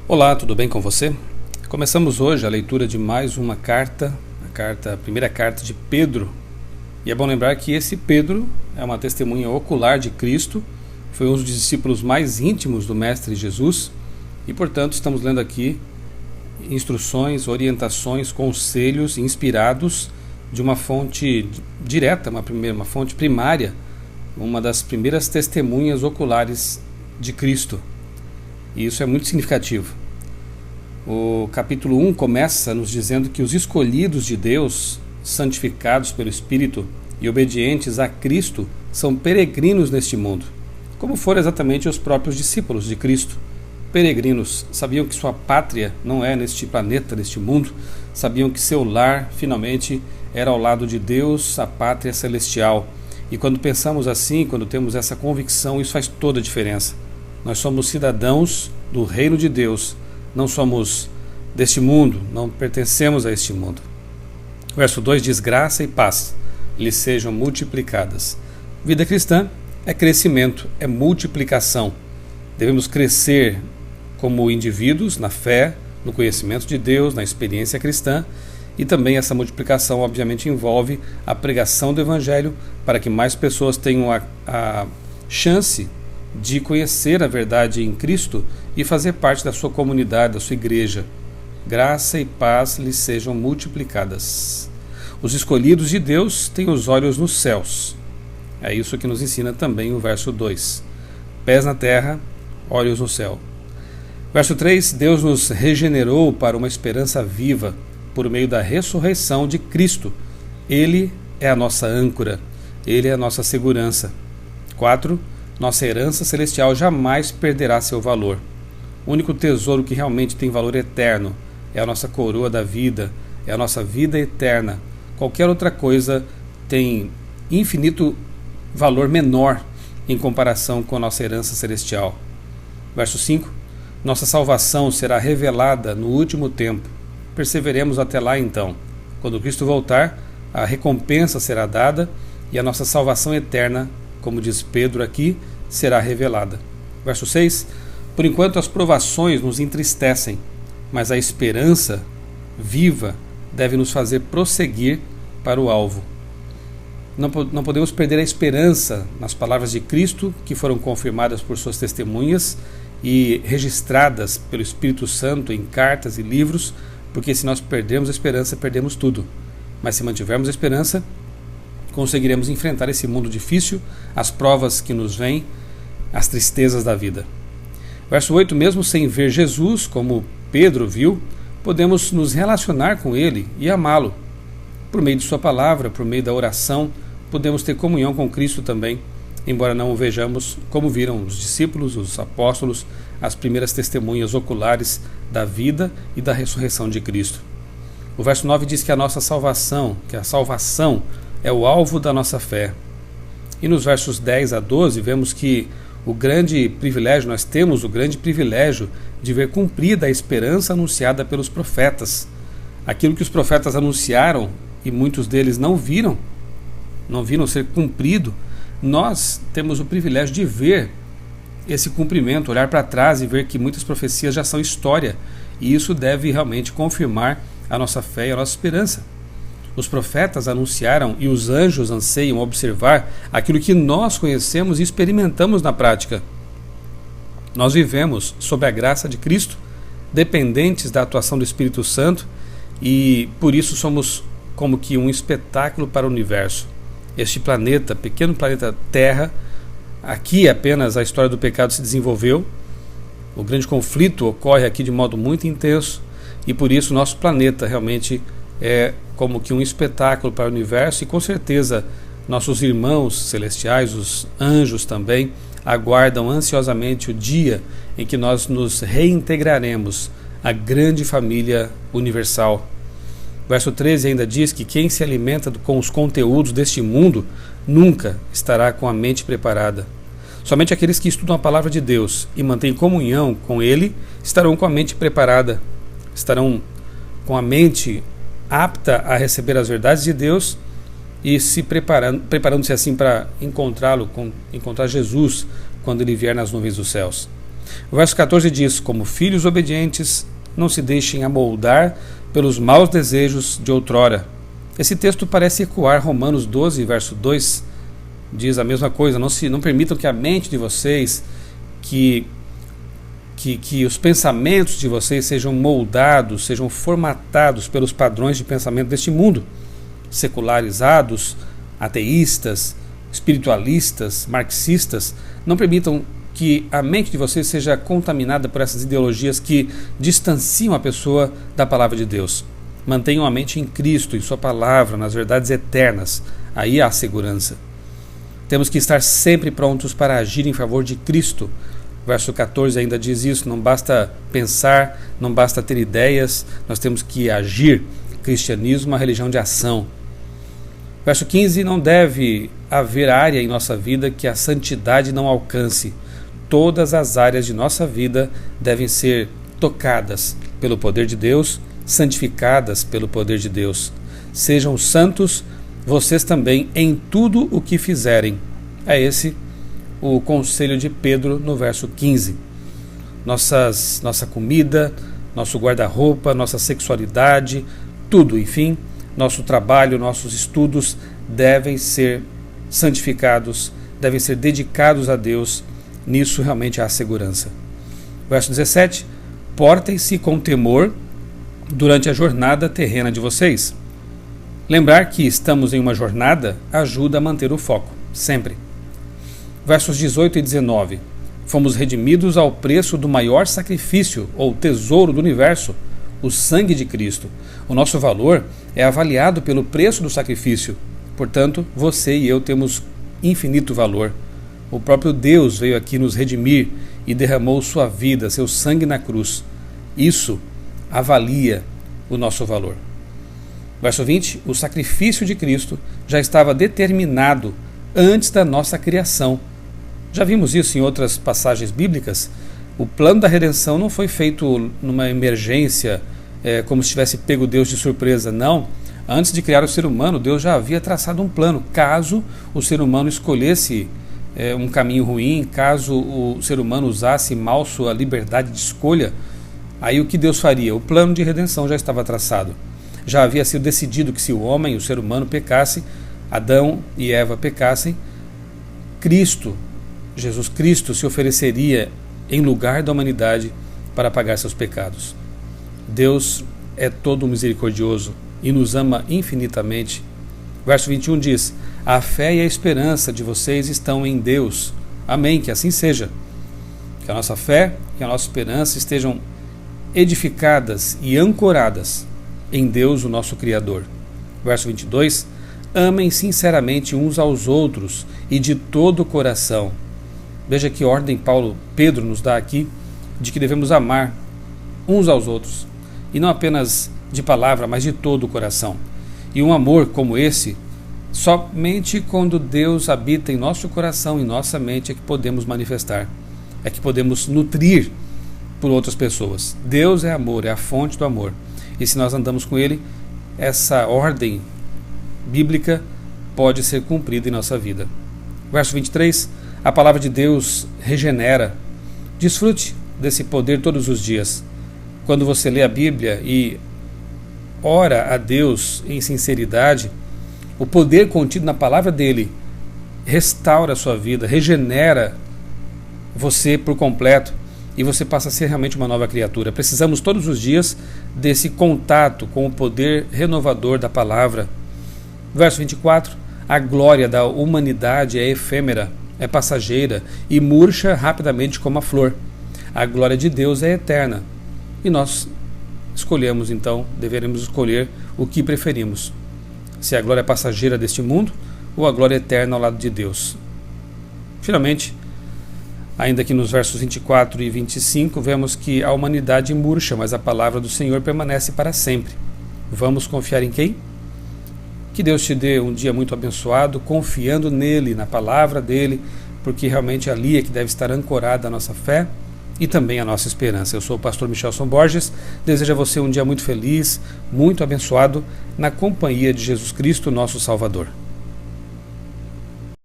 Olá, tudo bem com você? Começamos hoje a leitura de mais uma carta, a primeira carta de Pedro. E é bom lembrar que esse Pedro é uma testemunha ocular de Cristo, foi um dos discípulos mais íntimos do Mestre Jesus e, portanto, estamos lendo aqui instruções, orientações, conselhos inspirados de uma fonte direta, uma fonte primária, uma das primeiras testemunhas oculares de Cristo. E isso é muito significativo. O capítulo 1 começa nos dizendo que os escolhidos de Deus, santificados pelo Espírito e obedientes a Cristo, são peregrinos neste mundo, como foram exatamente os próprios discípulos de Cristo. Peregrinos, sabiam que sua pátria não é neste planeta, neste mundo, sabiam que seu lar, finalmente, era ao lado de Deus, a pátria celestial. E quando pensamos assim, quando temos essa convicção, isso faz toda a diferença. Nós somos cidadãos do reino de Deus, não somos deste mundo, não pertencemos a este mundo. O verso 2 diz: graça e paz lhes sejam multiplicadas. Vida cristã é crescimento, é multiplicação. Devemos crescer como indivíduos na fé, no conhecimento de Deus, na experiência cristã, e também essa multiplicação obviamente envolve a pregação do Evangelho para que mais pessoas tenham a chance de conhecer a verdade em Cristo e fazer parte da sua comunidade, da sua igreja. Graça e paz lhes sejam multiplicadas. Os escolhidos de Deus têm os olhos nos céus. É isso que nos ensina também o verso 2. Pés na terra, olhos no céu. Verso 3, Deus nos regenerou para uma esperança viva por meio da ressurreição de Cristo. Ele é a nossa âncora, Ele é a nossa segurança. 4, nossa herança celestial jamais perderá seu valor. O único tesouro que realmente tem valor eterno é a nossa coroa da vida, é a nossa vida eterna. Qualquer outra coisa tem infinito valor menor em comparação com a nossa herança celestial. Verso 5, nossa salvação será revelada no último tempo. Perseveremos até lá então. Quando Cristo voltar, a recompensa será dada e a nossa salvação eterna, como diz Pedro aqui, será revelada. Verso 6, por enquanto as provações nos entristecem, mas a esperança viva deve nos fazer prosseguir para o alvo. Não podemos perder a esperança nas palavras de Cristo, que foram confirmadas por suas testemunhas e registradas pelo Espírito Santo em cartas e livros, porque se nós perdermos a esperança, perdemos tudo. Mas se mantivermos a esperança, conseguiremos enfrentar esse mundo difícil, as provas que nos vêm, as tristezas da vida. Verso 8, mesmo sem ver Jesus, como Pedro viu, podemos nos relacionar com Ele e amá-lo. Por meio de sua palavra, por meio da oração, podemos ter comunhão com Cristo também, embora não o vejamos como viram os discípulos, os apóstolos, as primeiras testemunhas oculares da vida e da ressurreição de Cristo. O verso 9 diz que a nossa salvação, que a salvação é o alvo da nossa fé. E nos versos 10 a 12 vemos que nós temos o grande privilégio de ver cumprida a esperança anunciada pelos profetas. Aquilo que os profetas anunciaram e muitos deles não viram ser cumprido, nós temos o privilégio de ver esse cumprimento, olhar para trás e ver que muitas profecias já são história, e isso deve realmente confirmar a nossa fé e a nossa esperança. Os profetas anunciaram e os anjos anseiam observar aquilo que nós conhecemos e experimentamos na prática. Nós vivemos sob a graça de Cristo, dependentes da atuação do Espírito Santo, e por isso somos como que um espetáculo para o universo. Este planeta, pequeno planeta Terra, aqui apenas a história do pecado se desenvolveu, o grande conflito ocorre aqui de modo muito intenso, e por isso nosso planeta realmente é como que um espetáculo para o universo, e com certeza nossos irmãos celestiais, os anjos também, aguardam ansiosamente o dia em que nós nos reintegraremos à grande família universal. Verso 13 ainda diz que quem se alimenta com os conteúdos deste mundo nunca estará com a mente preparada. Somente aqueles que estudam a palavra de Deus e mantêm comunhão com Ele estarão com a mente preparada, estarão com a mente apta a receber as verdades de Deus e se preparando-se assim para encontrar Jesus quando Ele vier nas nuvens dos céus. O verso 14 diz: como filhos obedientes, não se deixem amoldar pelos maus desejos de outrora. Esse texto parece ecoar Romanos 12, verso 2, diz a mesma coisa: não permitam que a mente de vocês, que os pensamentos de vocês sejam moldados, sejam formatados pelos padrões de pensamento deste mundo, secularizados, ateístas, espiritualistas, marxistas. Não permitam que a mente de vocês seja contaminada por essas ideologias que distanciam a pessoa da palavra de Deus. Mantenham a mente em Cristo, em sua palavra, nas verdades eternas. Aí há segurança. Temos que estar sempre prontos para agir em favor de Cristo. Verso 14 ainda diz isso: não basta pensar, não basta ter ideias, nós temos que agir. Cristianismo é uma religião de ação. Verso 15: não deve haver área em nossa vida que a santidade não alcance. Todas as áreas de nossa vida devem ser tocadas pelo poder de Deus, santificadas pelo poder de Deus. Sejam santos vocês também em tudo o que fizerem. É esse o conselho de Pedro no verso 15. Nossa comida, nosso guarda-roupa, nossa sexualidade, tudo, enfim, nosso trabalho, nossos estudos devem ser santificados, devem ser dedicados a Deus. Nisso realmente há segurança. Verso 17: portem-se com temor durante a jornada terrena de vocês. Lembrar que estamos em uma jornada ajuda a manter o foco, sempre. Versos 18 e 19: fomos redimidos ao preço do maior sacrifício ou tesouro do universo, o sangue de Cristo. O nosso valor é avaliado pelo preço do sacrifício. Portanto, você e eu temos infinito valor. O próprio Deus veio aqui nos redimir e derramou sua vida, seu sangue na cruz. Isso avalia o nosso valor. Verso 20: o sacrifício de Cristo já estava determinado antes da nossa criação. Já vimos isso em outras passagens bíblicas. O plano da redenção não foi feito numa emergência, como se tivesse pego Deus de surpresa, não. Antes de criar o ser humano, Deus já havia traçado um plano. Caso o ser humano escolhesse um caminho ruim, caso o ser humano usasse mal sua liberdade de escolha, aí o que Deus faria? O plano de redenção já estava traçado. Já havia sido decidido que se o homem, o ser humano, pecasse, Adão e Eva pecassem, Cristo, Jesus Cristo, se ofereceria em lugar da humanidade para pagar seus pecados. Deus é todo misericordioso e nos ama infinitamente. Verso 21 diz: a fé e a esperança de vocês estão em Deus. Amém, que assim seja. Que a nossa fé e a nossa esperança estejam edificadas e ancoradas em Deus, o nosso Criador. Verso 22: amem sinceramente uns aos outros e de todo o coração. Veja que ordem Pedro nos dá aqui, de que devemos amar uns aos outros, e não apenas de palavra, mas de todo o coração. E um amor como esse, somente quando Deus habita em nosso coração, em nossa mente, é que podemos manifestar, é que podemos nutrir por outras pessoas. Deus é amor, é a fonte do amor. E se nós andamos com Ele, essa ordem bíblica pode ser cumprida em nossa vida. Verso 23: a palavra de Deus regenera. Desfrute desse poder todos os dias. Quando você lê a Bíblia e ora a Deus em sinceridade, o poder contido na palavra dele restaura a sua vida, regenera você por completo e você passa a ser realmente uma nova criatura. Precisamos todos os dias desse contato com o poder renovador da palavra. Verso 24: a glória da humanidade é efêmera, é passageira e murcha rapidamente como a flor. A glória de Deus é eterna. E nós escolhemos, então, deveremos escolher o que preferimos. Se a glória passageira deste mundo ou a glória eterna ao lado de Deus. Finalmente, ainda que nos versos 24 e 25, vemos que a humanidade murcha, mas a palavra do Senhor permanece para sempre. Vamos confiar em quem? Que Deus te dê um dia muito abençoado, confiando nele, na palavra dele, porque realmente ali é que deve estar ancorada a nossa fé e também a nossa esperança. Eu sou o pastor Michelson Borges, desejo a você um dia muito feliz, muito abençoado, na companhia de Jesus Cristo, nosso Salvador.